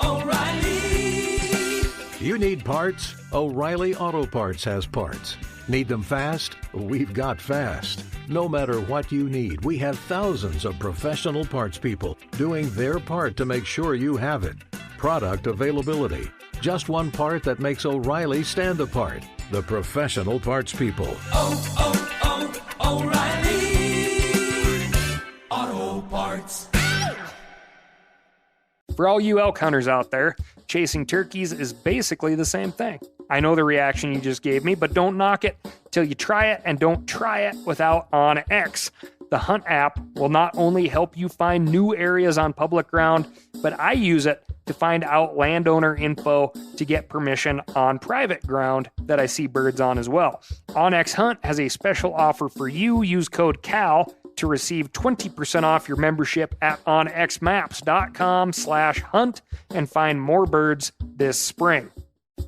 O'Reilly. You need parts? O'Reilly Auto Parts has parts. Need them fast? We've got fast. No matter what you need, we have thousands of professional parts people doing their part to make sure you have it. Product availability. Just one part that makes O'Reilly stand apart. The professional parts people. O'Reilly Auto Parts. For all you elk hunters out there, chasing turkeys is basically the same thing. I know the reaction you just gave me, but don't knock it till you try it, and don't try it without OnX. The Hunt app will not only help you find new areas on public ground, but I use it to find out landowner info to get permission on private ground that I see birds on as well. OnX Hunt has a special offer for you. Use code CAL to receive 20% off your membership at onxmaps.com/hunt and find more birds this spring.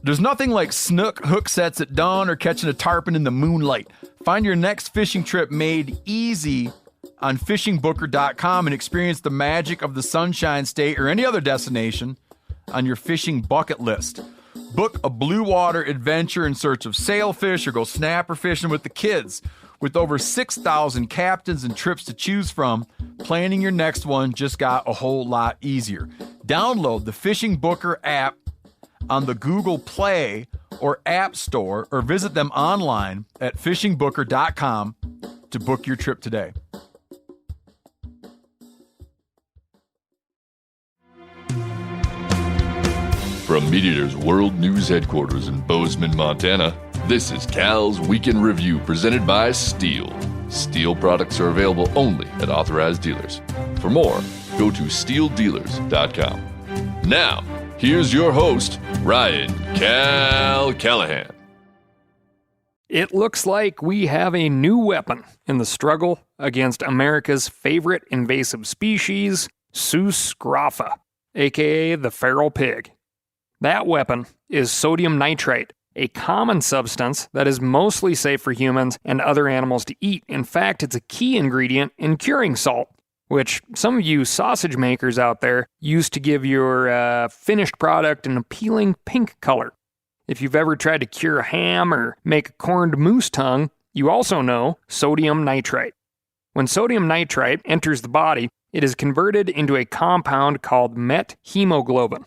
There's nothing like snook hook sets at dawn or catching a tarpon in the moonlight. Find your next fishing trip made easy on fishingbooker.com and experience the magic of the Sunshine State or any other destination on your fishing bucket list. Book a blue water adventure in search of sailfish or go snapper fishing with the kids. With over 6,000 captains and trips to choose from, planning your next one just got a whole lot easier. Download the Fishing Booker app on the Google Play or App Store, or visit them online at fishingbooker.com to book your trip today. From MeatEater's World News Headquarters in Bozeman, Montana, this is Cal's Weekend Review presented by Steel. Steel products are available only at authorized dealers. For more, go to steeldealers.com. Now, here's your host, Ryan Cal Callahan. It looks like we have a new weapon in the struggle against America's favorite invasive species, Sus grapha, aka the feral pig. That weapon is sodium nitrite, a common substance that is mostly safe for humans and other animals to eat. In fact, it's a key ingredient in curing salt, which some of you sausage makers out there use to give your finished product an appealing pink color. If you've ever tried to cure a ham or make a corned moose tongue, you also know sodium nitrite. When sodium nitrite enters the body, it is converted into a compound called methemoglobin.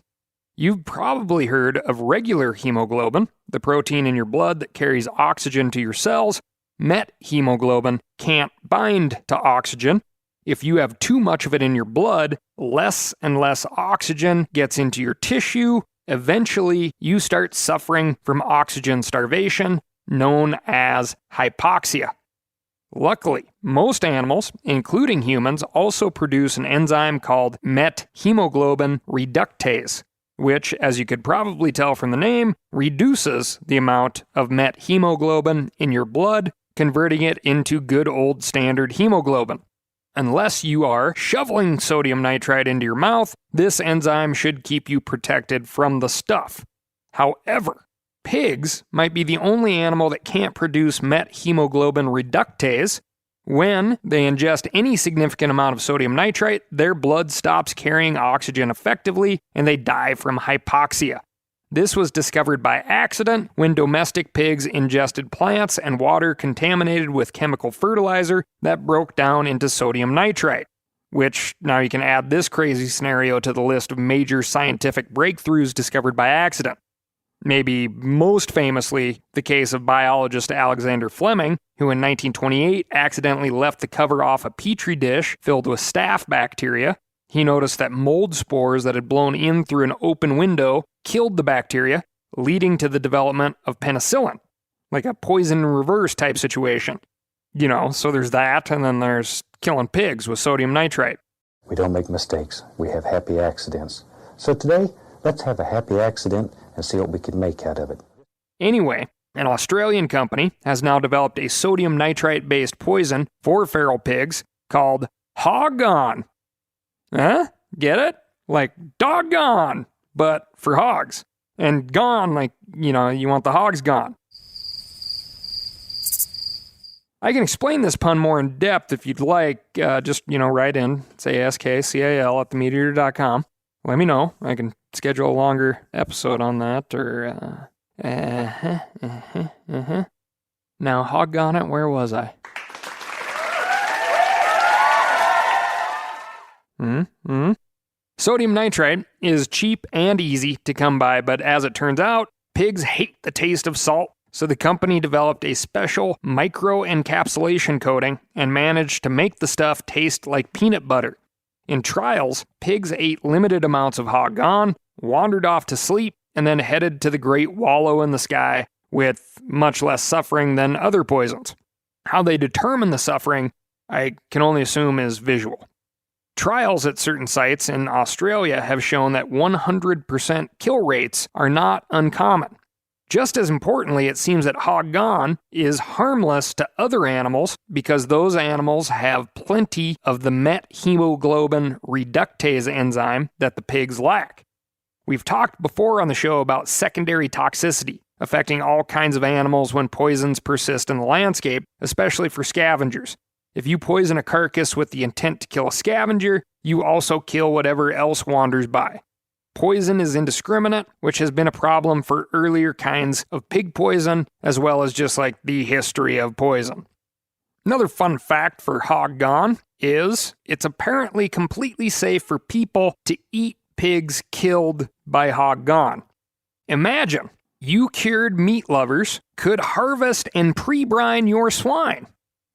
You've probably heard of regular hemoglobin, the protein in your blood that carries oxygen to your cells. Methemoglobin can't bind to oxygen. If you have too much of it in your blood, less and less oxygen gets into your tissue. Eventually, you start suffering from oxygen starvation, known as hypoxia. Luckily, most animals, including humans, also produce an enzyme called methemoglobin reductase, which, as you could probably tell from the name, reduces the amount of methemoglobin in your blood, converting it into good old standard hemoglobin. Unless you are shoveling sodium nitrite into your mouth, this enzyme should keep you protected from the stuff. However, pigs might be the only animal that can't produce methemoglobin reductase. When they ingest any significant amount of sodium nitrite, their blood stops carrying oxygen effectively, and they die from hypoxia. This was discovered by accident when domestic pigs ingested plants and water contaminated with chemical fertilizer that broke down into sodium nitrite. Which, now you can add this crazy scenario to the list of major scientific breakthroughs discovered by accident. Maybe most famously, the case of biologist Alexander Fleming, who in 1928 accidentally left the cover off a petri dish filled with staph bacteria. He noticed that mold spores that had blown in through an open window killed the bacteria, leading to the development of penicillin, like a poison in reverse type situation. You know, so there's that, and then there's killing pigs with sodium nitrite. We don't make mistakes. We have happy accidents. So today, let's have a happy accident and see what we can make out of it. Anyway, an Australian company has now developed a sodium nitrite-based poison for feral pigs called Hog-On. Huh? Get it? Like doggone, but for hogs. And gone, like, you know, you want the hogs gone. I can explain this pun more in depth if you'd like. Just, write in, say SKCAL at themeateater.com. let me know. I can schedule a longer episode on that, or, Now, hoggone it, where was I? Sodium nitrite is cheap and easy to come by, but as it turns out, pigs hate the taste of salt, so the company developed a special micro-encapsulation coating and managed to make the stuff taste like peanut butter. In trials, pigs ate limited amounts of hoggone, wandered off to sleep, and then headed to the great wallow in the sky with much less suffering than other poisons. How they determine the suffering, I can only assume, is visual. Trials at certain sites in Australia have shown that 100% kill rates are not uncommon. Just as importantly, it seems that hoggone is harmless to other animals because those animals have plenty of the methemoglobin reductase enzyme that the pigs lack. We've talked before on the show about secondary toxicity affecting all kinds of animals when poisons persist in the landscape, especially for scavengers. If you poison a carcass with the intent to kill a scavenger, you also kill whatever else wanders by. Poison is indiscriminate, which has been a problem for earlier kinds of pig poison, as well as just like the history of poison. Another fun fact for hoggone is it's apparently completely safe for people to eat pigs killed by hoggone. Imagine, you cured meat lovers could harvest and pre-brine your swine,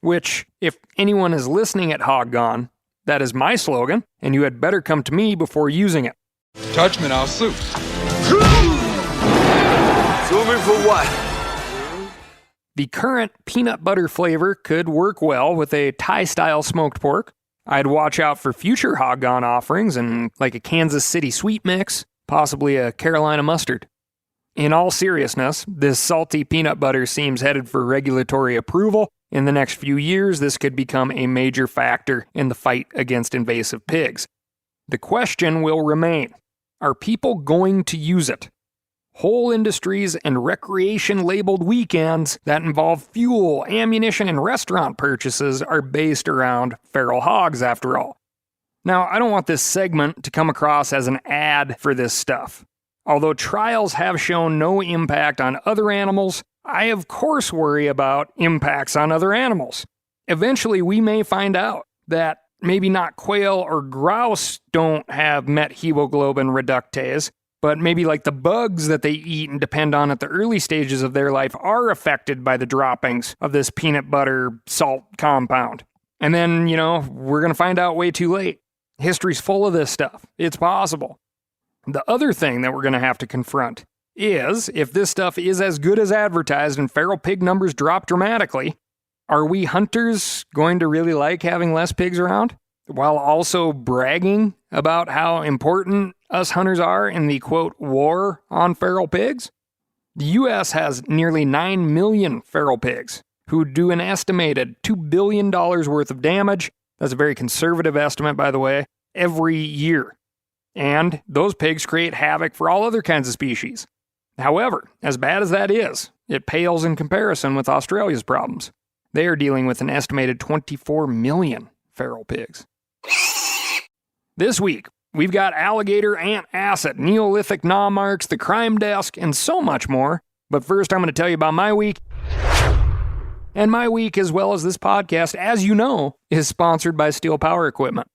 which, if anyone is listening at hoggone, that is my slogan, and you had better come to me before using it. Touch me, I'll sue. Sue me for what? The current peanut butter flavor could work well with a Thai-style smoked pork. I'd watch out for future hoggone offerings and like a Kansas City sweet mix, possibly a Carolina mustard. In all seriousness, this salty peanut butter seems headed for regulatory approval. In the next few years, this could become a major factor in the fight against invasive pigs. The question will remain, are people going to use it? Whole industries and recreation-labeled weekends that involve fuel, ammunition, and restaurant purchases are based around feral hogs, after all. Now, I don't want this segment to come across as an ad for this stuff. Although trials have shown no impact on other animals, I of course worry about impacts on other animals. Eventually, we may find out that maybe not quail or grouse don't have methemoglobin reductase, but maybe like the bugs that they eat and depend on at the early stages of their life are affected by the droppings of this peanut butter salt compound. And then, we're going to find out way too late. History's full of this stuff. It's possible. The other thing that we're going to have to confront is, if this stuff is as good as advertised and feral pig numbers drop dramatically, are we hunters going to really like having less pigs around, while also bragging about how important us hunters are in the, quote, war on feral pigs? The U.S. has nearly 9 million feral pigs, who do an estimated $2 billion worth of damage, that's a very conservative estimate, by the way, every year. And those pigs create havoc for all other kinds of species. However, as bad as that is, it pales in comparison with Australia's problems. They are dealing with an estimated 24 million feral pigs. This week, we've got alligator, antacid, Neolithic gnaw marks, the crime desk, and so much more. But first, I'm going to tell you about my week. And my week, as well as this podcast, as you know, is sponsored by Steel Power Equipment.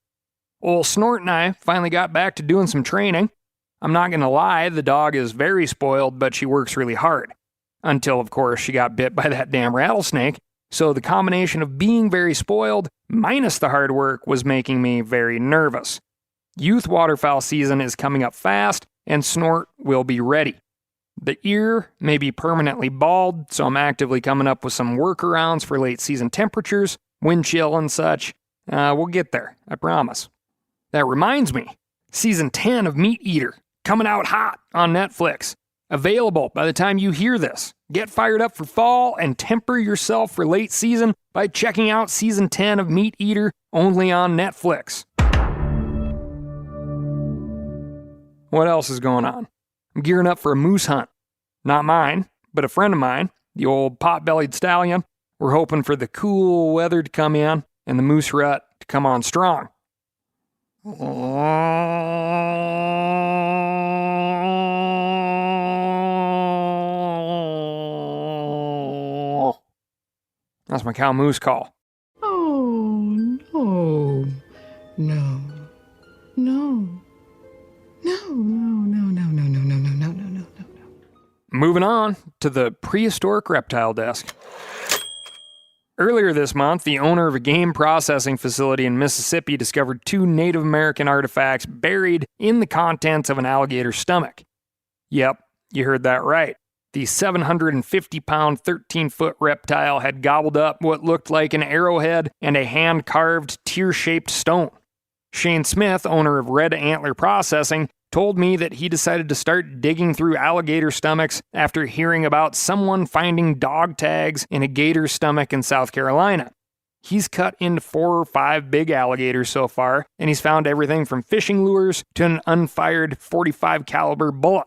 Old Snort and I finally got back to doing some training. I'm not going to lie, the dog is very spoiled, but she works really hard. Until, of course, she got bit by that damn rattlesnake. So the combination of being very spoiled, minus the hard work, was making me very nervous. Youth waterfowl season is coming up fast, and Snort will be ready. The ear may be permanently bald, so I'm actively coming up with some workarounds for late season temperatures, wind chill and such. We'll get there, I promise. That reminds me, season 10 of Meat Eater, coming out hot on Netflix. Available by the time you hear this. Get fired up for fall and temper yourself for late season by checking out season 10 of Meat Eater, only on Netflix. What else is going on? I'm gearing up for a moose hunt. Not mine, but a friend of mine, the old pot-bellied stallion. We're hoping for the cool weather to come in and the moose rut to come on strong. That's my cow moose call. Oh, no. No. No. No, no, no, no, no, no, no, no, no, no, no, no. Moving on to the prehistoric reptile desk. Earlier this month, the owner of a game processing facility in Mississippi discovered 2 Native American artifacts buried in the contents of an alligator's stomach. Yep, you heard that right. The 750-pound, 13-foot reptile had gobbled up what looked like an arrowhead and a hand-carved, tear-shaped stone. Shane Smith, owner of Red Antler Processing, told me that he decided to start digging through alligator stomachs after hearing about someone finding dog tags in a gator's stomach in South Carolina. He's cut into 4 or 5 big alligators so far, and he's found everything from fishing lures to an unfired .45 caliber bullet.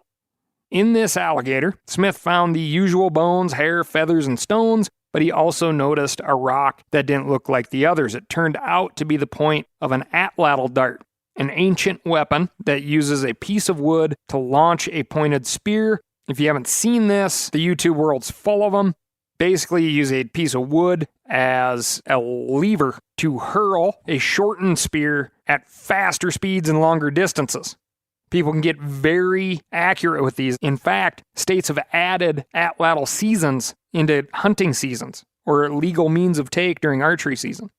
In this alligator, Smith found the usual bones, hair, feathers, and stones, but he also noticed a rock that didn't look like the others. It turned out to be the point of an atlatl dart, an ancient weapon that uses a piece of wood to launch a pointed spear. If you haven't seen this, the YouTube world's full of them. Basically, you use a piece of wood as a lever to hurl a shortened spear at faster speeds and longer distances. People can get very accurate with these. In fact, states have added atlatl seasons into hunting seasons, or legal means of take during archery season.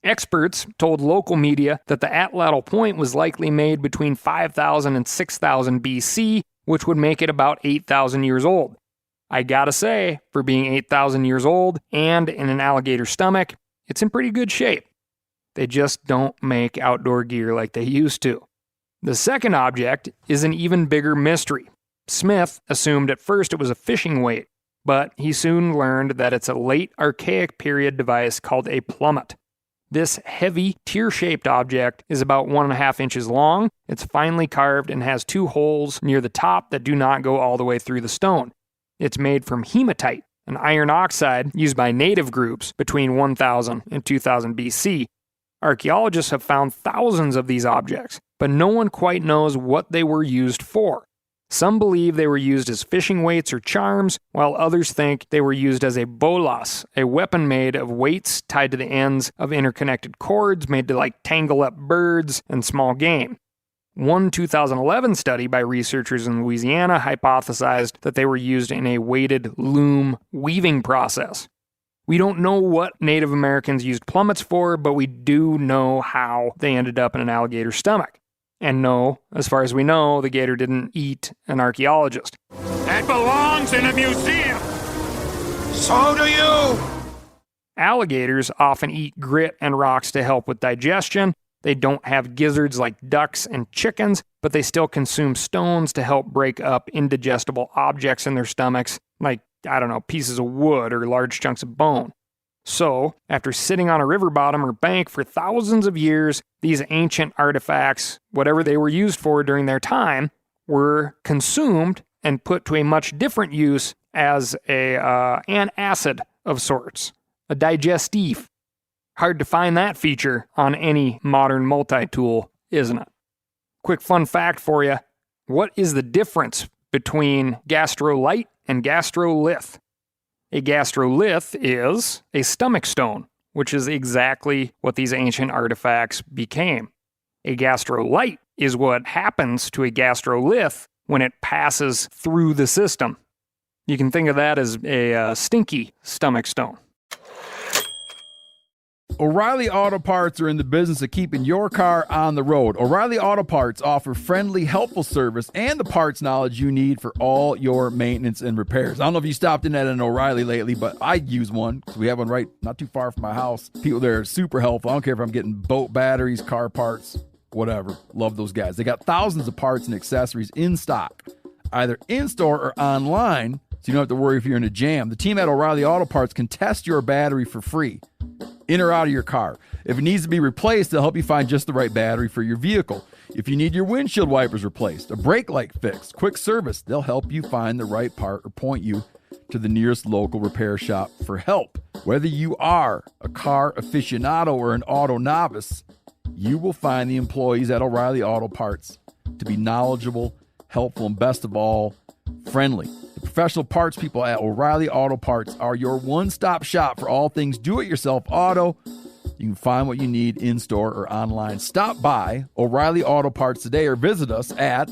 Experts told local media that the atlatl point was likely made between 5,000 and 6,000 BC, which would make it about 8,000 years old. I gotta say, for being 8,000 years old and in an alligator stomach, it's in pretty good shape. They just don't make outdoor gear like they used to. The second object is an even bigger mystery. Smith assumed at first it was a fishing weight, but he soon learned that it's a late Archaic period device called a plummet. This heavy, tear-shaped object is about 1.5 inches long. It's finely carved and has 2 holes near the top that do not go all the way through the stone. It's made from hematite, an iron oxide used by native groups between 1000 and 2000 BC. Archaeologists have found thousands of these objects, but no one quite knows what they were used for. Some believe they were used as fishing weights or charms, while others think they were used as a bolas, a weapon made of weights tied to the ends of interconnected cords made to tangle up birds and small game. One 2011 study by researchers in Louisiana hypothesized that they were used in a weighted loom weaving process. We don't know what Native Americans used plummets for, but we do know how they ended up in an alligator's stomach. And no, as far as we know, the gator didn't eat an archaeologist. That belongs in a museum. So do you. Alligators often eat grit and rocks to help with digestion. They don't have gizzards like ducks and chickens, but they still consume stones to help break up indigestible objects in their stomachs, like, pieces of wood or large chunks of bone. So, after sitting on a river bottom or bank for thousands of years, these ancient artifacts, whatever they were used for during their time, were consumed and put to a much different use as an acid of sorts, a digestif. Hard to find that feature on any modern multi-tool, isn't it? Quick fun fact for you. What is the difference between gastrolite and gastrolith? A gastrolith is a stomach stone, which is exactly what these ancient artifacts became. A gastrolite is what happens to a gastrolith when it passes through the system. You can think of that as a stinky stomach stone. O'Reilly Auto Parts are in the business of keeping your car on the road. O'Reilly Auto Parts offer friendly, helpful service and the parts knowledge you need for all your maintenance and repairs. I don't know if you stopped in at an O'Reilly lately, but I use one because we have one right not too far from my house. People there are super helpful. I don't care if I'm getting boat batteries, car parts, whatever. Love those guys. They got thousands of parts and accessories in stock, either in-store or online, so you don't have to worry if you're in a jam. The team at O'Reilly Auto Parts can test your battery for free, in or out of your car. If it needs to be replaced, they'll help you find just the right battery for your vehicle. If you need your windshield wipers replaced, a brake light fixed, quick service, they'll help you find the right part or point you to the nearest local repair shop for help. Whether you are a car aficionado or an auto novice, you will find the employees at O'Reilly Auto Parts to be knowledgeable, helpful, and best of all, friendly. The professional parts people at O'Reilly Auto Parts are your one-stop shop for all things do-it-yourself auto. You can find what you need in-store or online. Stop by O'Reilly Auto Parts today or visit us at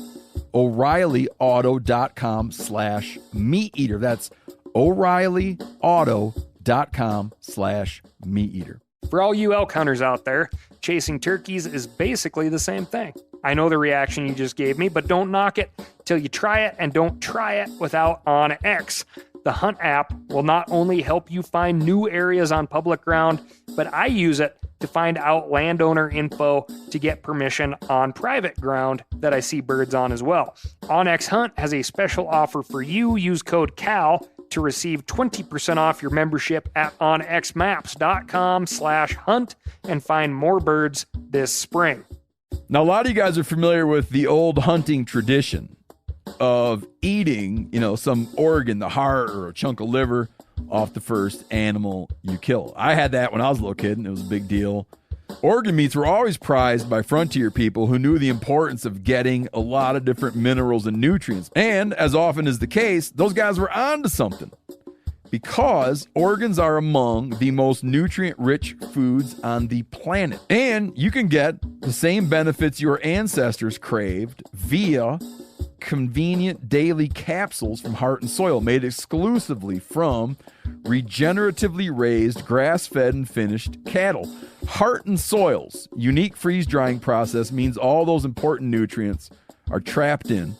O'ReillyAuto.com/meat-eater. That's O'ReillyAuto.com/meat-eater. For all you elk hunters out there, chasing turkeys is basically the same thing. I know the reaction you just gave me, but don't knock it till you try it, and don't try it without OnX. The Hunt app will not only help you find new areas on public ground, but I use it to find out landowner info to get permission on private ground that I see birds on as well. OnX Hunt has a special offer for you. Use code CAL to receive 20% off your membership at onxmaps.com/hunt and find more birds this spring. Now, a lot of you guys are familiar with the old hunting tradition of eating, some organ, the heart or a chunk of liver off the first animal you kill. I had that when I was a little kid, and it was a big deal. Organ meats were always prized by frontier people who knew the importance of getting a lot of different minerals and nutrients. And as often is the case, those guys were onto something, because organs are among the most nutrient-rich foods on the planet. And you can get the same benefits your ancestors craved via convenient daily capsules from Heart and Soil, made exclusively from regeneratively raised, grass-fed, and finished cattle. Heart and Soil's unique freeze-drying process means all those important nutrients are trapped in,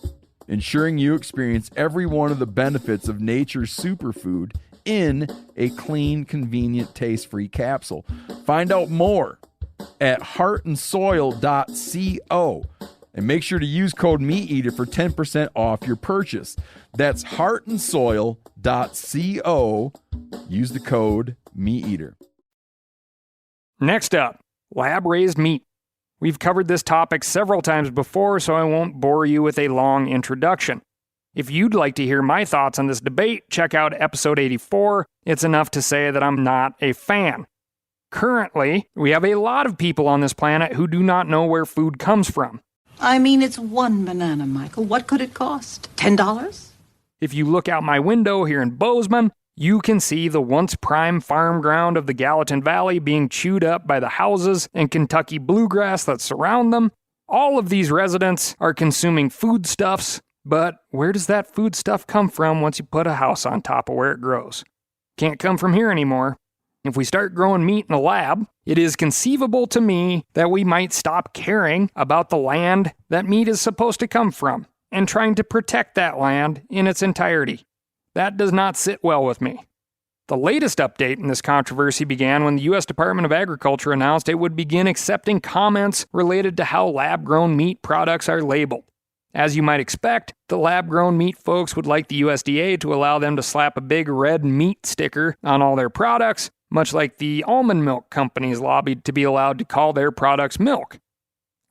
ensuring you experience every one of the benefits of nature's superfood in a clean, convenient, taste-free capsule. Find out more at heartandsoil.co. And make sure to use code MeatEater for 10% off your purchase. That's heartandsoil.co. Use the code MeatEater. Next up, lab-raised meat. We've covered this topic several times before, so I won't bore you with a long introduction. If you'd like to hear my thoughts on this debate, check out episode 84. It's enough to say that I'm not a fan. Currently, we have a lot of people on this planet who do not know where food comes from. I mean, it's one banana, Michael. What could it cost? $10? If you look out my window here in Bozeman, you can see the once prime farm ground of the Gallatin Valley being chewed up by the houses and Kentucky bluegrass that surround them. All of these residents are consuming foodstuffs, but where does that foodstuff come from once you put a house on top of where it grows? Can't come from here anymore. If we start growing meat in a lab, it is conceivable to me that we might stop caring about the land that meat is supposed to come from and trying to protect that land in its entirety. That does not sit well with me. The latest update in this controversy began when the U.S. Department of Agriculture announced it would begin accepting comments related to how lab-grown meat products are labeled. As you might expect, the lab-grown meat folks would like the USDA to allow them to slap a big red meat sticker on all their products, much like the almond milk companies lobbied to be allowed to call their products milk.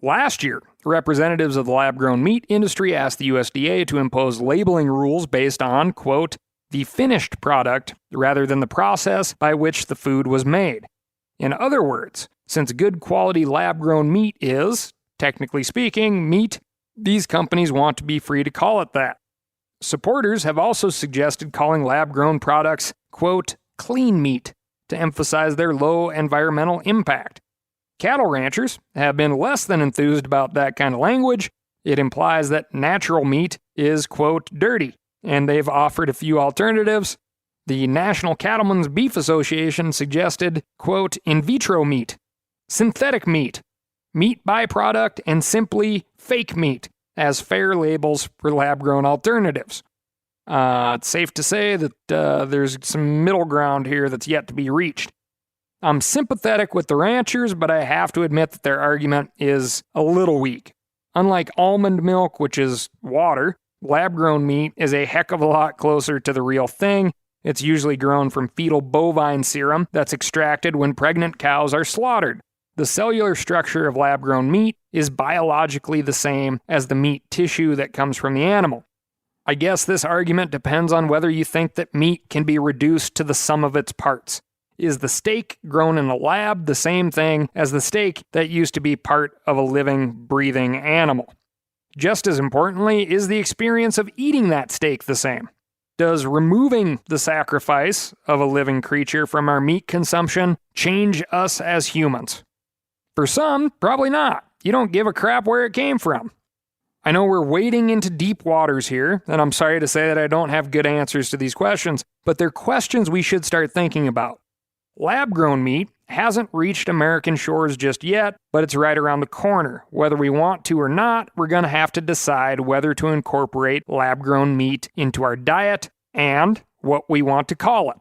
Last year, representatives of the lab-grown meat industry asked the USDA to impose labeling rules based on, quote, the finished product rather than the process by which the food was made. In other words, since good quality lab-grown meat is, technically speaking, meat, these companies want to be free to call it that. Supporters have also suggested calling lab-grown products, quote, clean meat, to emphasize their low environmental impact. Cattle ranchers have been less than enthused about that kind of language. It implies that natural meat is, quote, dirty, and they've offered a few alternatives. The National Cattlemen's Beef Association suggested, quote, in vitro meat, synthetic meat, meat byproduct, and simply fake meat as fair labels for lab-grown alternatives. It's safe to say that there's some middle ground here that's yet to be reached. I'm sympathetic with the ranchers, but I have to admit that their argument is a little weak. Unlike almond milk, which is water, lab-grown meat is a heck of a lot closer to the real thing. It's usually grown from fetal bovine serum that's extracted when pregnant cows are slaughtered. The cellular structure of lab-grown meat is biologically the same as the meat tissue that comes from the animal. I guess this argument depends on whether you think that meat can be reduced to the sum of its parts. Is the steak grown in a lab the same thing as the steak that used to be part of a living, breathing animal? Just as importantly, is the experience of eating that steak the same? Does removing the sacrifice of a living creature from our meat consumption change us as humans? For some, probably not. You don't give a crap where it came from. I know we're wading into deep waters here, and I'm sorry to say that I don't have good answers to these questions, but they're questions we should start thinking about. Lab-grown meat hasn't reached American shores just yet, but it's right around the corner. Whether we want to or not, we're going to have to decide whether to incorporate lab-grown meat into our diet and what we want to call it.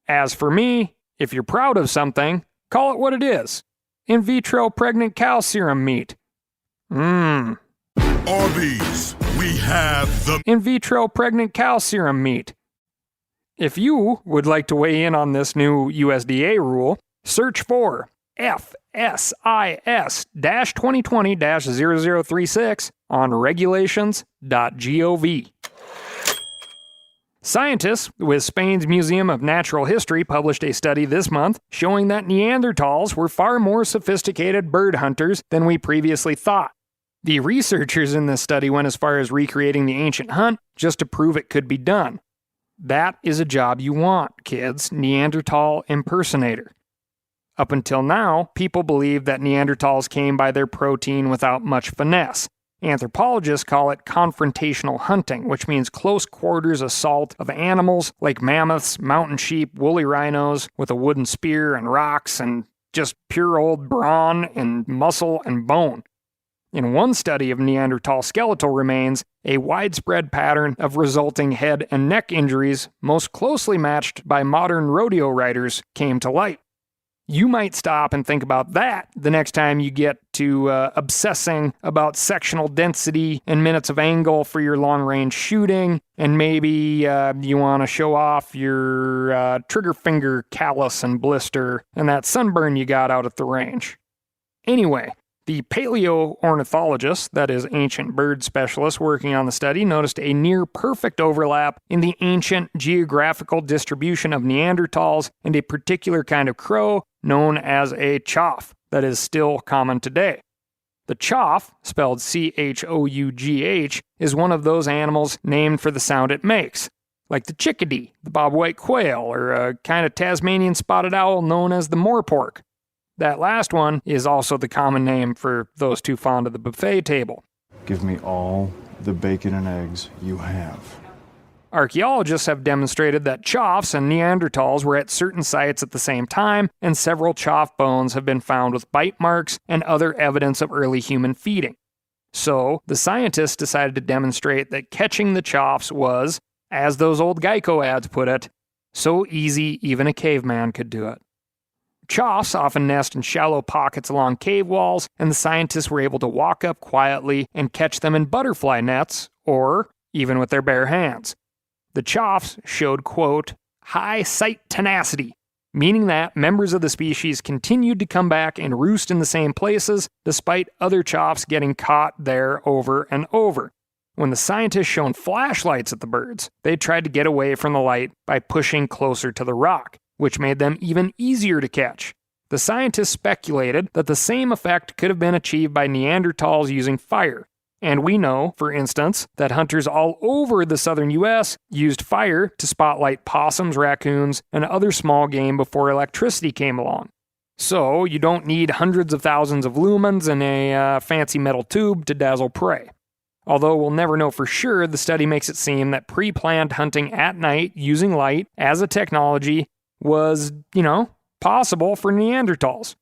As for me, if you're proud of something, call it what it is. In vitro pregnant cow serum meat. Arby's, we have the in vitro pregnant cow serum meat. If you would like to weigh in on this new USDA rule, search for FSIS-2020-0036 on regulations.gov. Scientists with Spain's Museum of Natural History published a study this month showing that Neanderthals were far more sophisticated bird hunters than we previously thought. The researchers in this study went as far as recreating the ancient hunt just to prove it could be done. That is a job you want, kids, Neanderthal impersonator. Up until now, people believed that Neanderthals came by their protein without much finesse. Anthropologists call it confrontational hunting, which means close quarters assault of animals like mammoths, mountain sheep, woolly rhinos with a wooden spear and rocks and just pure old brawn and muscle and bone. In one study of Neanderthal skeletal remains, a widespread pattern of resulting head and neck injuries, most closely matched by modern rodeo riders, came to light. You might stop and think about that the next time you get to obsessing about sectional density and minutes of angle for your long-range shooting, and maybe you want to show off your trigger finger callus and blister and that sunburn you got out at the range. Anyway, the paleoornithologist, that is ancient bird specialist working on the study, noticed a near-perfect overlap in the ancient geographical distribution of Neanderthals and a particular kind of crow known as a chough that is still common today. The chough, spelled C-H-O-U-G-H, is one of those animals named for the sound it makes, like the chickadee, the bobwhite quail, or a kind of Tasmanian spotted owl known as the moorpork. That last one is also the common name for those too fond of the buffet table. Give me all the bacon and eggs you have. Archaeologists have demonstrated that choughs and Neanderthals were at certain sites at the same time, and several chough bones have been found with bite marks and other evidence of early human feeding. So, the scientists decided to demonstrate that catching the choughs was, as those old Geico ads put it, so easy even a caveman could do it. Choughs often nest in shallow pockets along cave walls, and the scientists were able to walk up quietly and catch them in butterfly nets, or even with their bare hands. The choughs showed, quote, high site tenacity, meaning that members of the species continued to come back and roost in the same places, despite other choughs getting caught there over and over. When the scientists shone flashlights at the birds, they tried to get away from the light by pushing closer to the rock, which made them even easier to catch. The scientists speculated that the same effect could have been achieved by Neanderthals using fire. And we know, for instance, that hunters all over the southern U.S. used fire to spotlight possums, raccoons, and other small game before electricity came along. So you don't need hundreds of thousands of lumens and a fancy metal tube to dazzle prey. Although we'll never know for sure, the study makes it seem that pre-planned hunting at night using light as a technology was, possible for Neanderthals.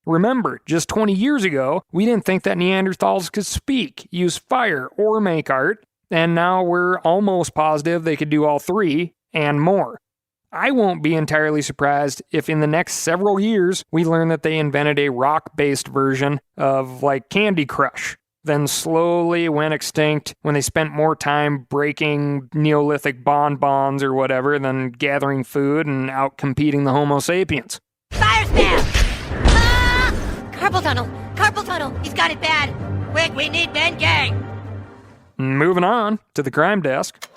Remember, just 20 years ago, we didn't think that Neanderthals could speak, use fire, or make art, and now we're almost positive they could do all three and more. I won't be entirely surprised if in the next several years we learn that they invented a rock-based version of, Candy Crush, then slowly went extinct when they spent more time breaking Neolithic bonbons or whatever than gathering food and out-competing the Homo sapiens. Fire spam! Carpal tunnel! He's got it bad! Quick, we need men gang! Moving on to the crime desk.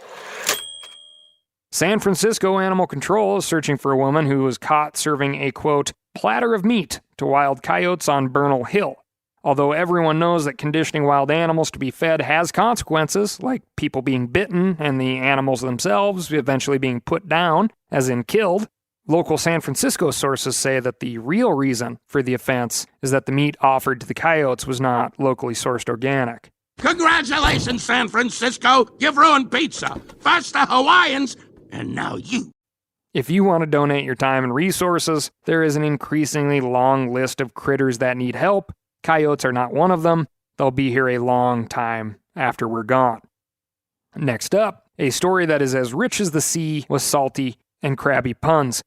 San Francisco Animal Control is searching for a woman who was caught serving a, quote, platter of meat to wild coyotes on Bernal Hill. Although everyone knows that conditioning wild animals to be fed has consequences, like people being bitten and the animals themselves eventually being put down, as in killed, local San Francisco sources say that the real reason for the offense is that the meat offered to the coyotes was not locally sourced organic. Congratulations, San Francisco! You've ruined pizza. First the Hawaiians, and now you. If you want to donate your time and resources, there is an increasingly long list of critters that need help. Coyotes are not one of them. They'll be here a long time after we're gone. Next up, a story that is as rich as the sea with salty and crabby puns.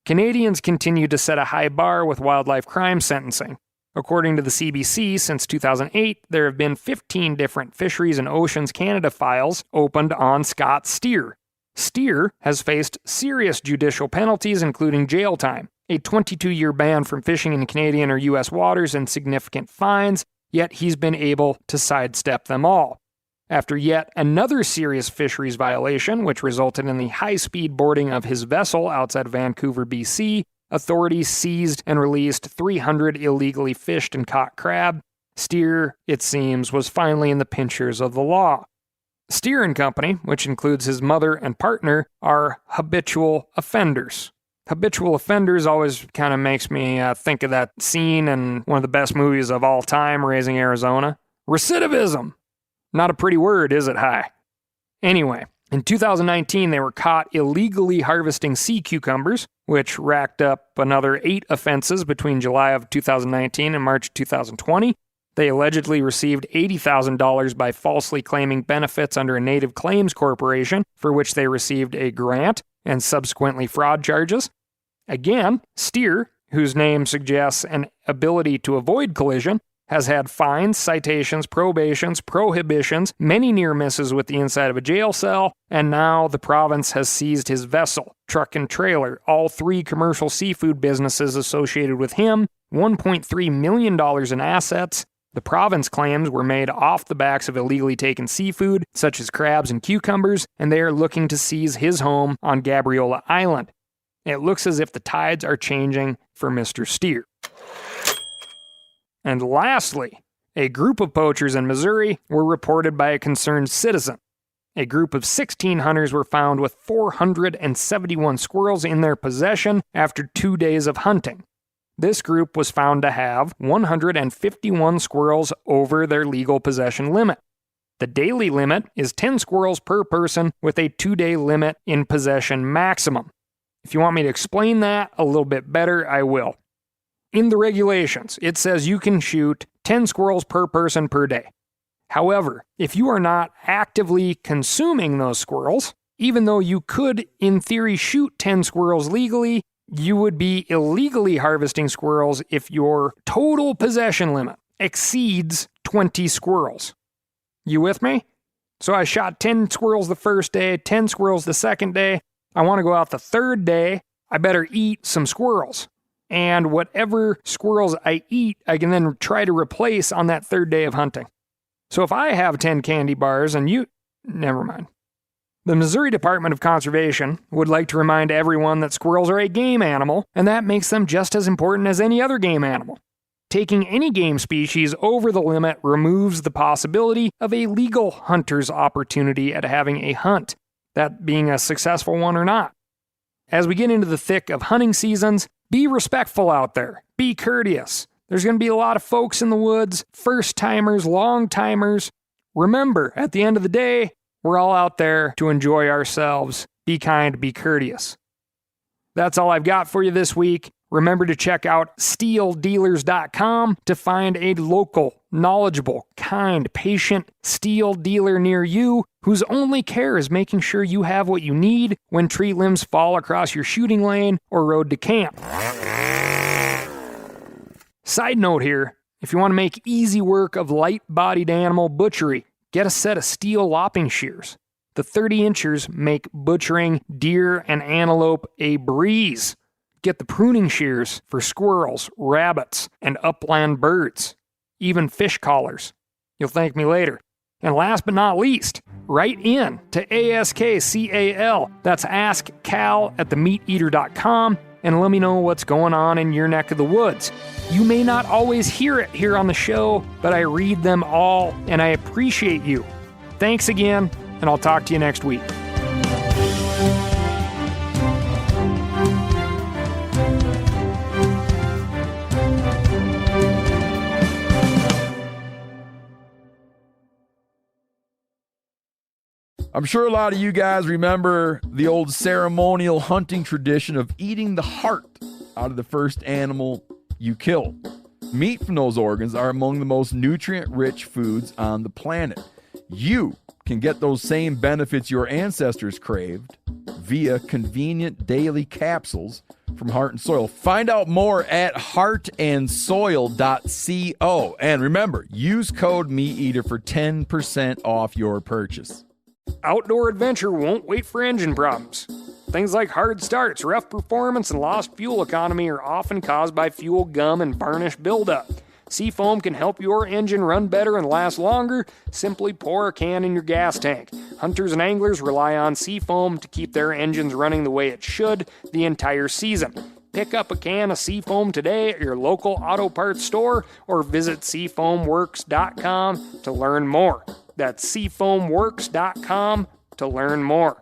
Canadians continue to set a high bar with wildlife crime sentencing. According to the CBC, since 2008, there have been 15 different Fisheries and Oceans Canada files opened on Scott Steer. Steer has faced serious judicial penalties, including jail time, a 22-year ban from fishing in Canadian or U.S. waters, and significant fines, yet he's been able to sidestep them all. After yet another serious fisheries violation, which resulted in the high-speed boarding of his vessel outside Vancouver, BC, authorities seized and released 300 illegally fished and caught crab. Steer, it seems, was finally in the pinchers of the law. Steer and Company, which includes his mother and partner, are habitual offenders. Habitual offenders always kind of makes me think of that scene in one of the best movies of all time, Raising Arizona. Recidivism! Not a pretty word, is it, Hi? Anyway, in 2019, they were caught illegally harvesting sea cucumbers, which racked up another 8 offenses between July of 2019 and March 2020. They allegedly received $80,000 by falsely claiming benefits under a Native Claims Corporation, for which they received a grant, and subsequently fraud charges. Again, Steer, whose name suggests an ability to avoid collision, has had fines, citations, probations, prohibitions, many near misses with the inside of a jail cell, and now the province has seized his vessel, truck and trailer, all 3 commercial seafood businesses associated with him, $1.3 million in assets. The province claims were made off the backs of illegally taken seafood, such as crabs and cucumbers, and they are looking to seize his home on Gabriola Island. It looks as if the tides are changing for Mr. Steer. And lastly, a group of poachers in Missouri were reported by a concerned citizen. A group of 16 hunters were found with 471 squirrels in their possession after 2 days of hunting. This group was found to have 151 squirrels over their legal possession limit. The daily limit is 10 squirrels per person with a 2-day limit in possession maximum. If you want me to explain that a little bit better, I will. In the regulations, it says you can shoot 10 squirrels per person per day. However, if you are not actively consuming those squirrels, even though you could, in theory, shoot 10 squirrels legally, you would be illegally harvesting squirrels if your total possession limit exceeds 20 squirrels. You with me? So I shot 10 squirrels the first day, 10 squirrels the second day. I want to go out the third day. I better eat some squirrels. And whatever squirrels I eat, I can then try to replace on that third day of hunting. So if I have 10 candy bars and you... Never mind. The Missouri Department of Conservation would like to remind everyone that squirrels are a game animal, and that makes them just as important as any other game animal. Taking any game species over the limit removes the possibility of a legal hunter's opportunity at having a hunt, that being a successful one or not. As we get into the thick of hunting seasons, be respectful out there. Be courteous. There's going to be a lot of folks in the woods, first-timers, long-timers. Remember, at the end of the day, we're all out there to enjoy ourselves. Be kind, be courteous. That's all I've got for you this week. Remember to check out steeldealers.com to find a local, knowledgeable, kind, patient steel dealer near you whose only care is making sure you have what you need when tree limbs fall across your shooting lane or road to camp. Side note here, if you want to make easy work of light-bodied animal butchery, get a set of steel lopping shears. The 30-inchers make butchering deer and antelope a breeze. Get the pruning shears for squirrels, rabbits, and upland birds. Even fish collars. You'll thank me later. And last but not least, write in to ASKCAL. That's askcal@themeateater.com. and let me know what's going on in your neck of the woods. You may not always hear it here on the show, but I read them all, and I appreciate you. Thanks again, and I'll talk to you next week. I'm sure a lot of you guys remember the old ceremonial hunting tradition of eating the heart out of the first animal you kill. Meat from those organs are among the most nutrient-rich foods on the planet. You can get those same benefits your ancestors craved via convenient daily capsules from Heart and Soil. Find out more at heartandsoil.co. And remember, use code MeatEater for 10% off your purchase. Outdoor adventure won't wait for engine problems. Things like hard starts, rough performance, and lost fuel economy are often caused by fuel gum and varnish buildup. Seafoam can help your engine run better and last longer. Simply pour a can in your gas tank. Hunters and anglers rely on Seafoam to keep their engines running the way it should the entire season. Pick up a can of Seafoam today at your local auto parts store or visit seafoamworks.com to learn more. That's seafoamworks.com to learn more.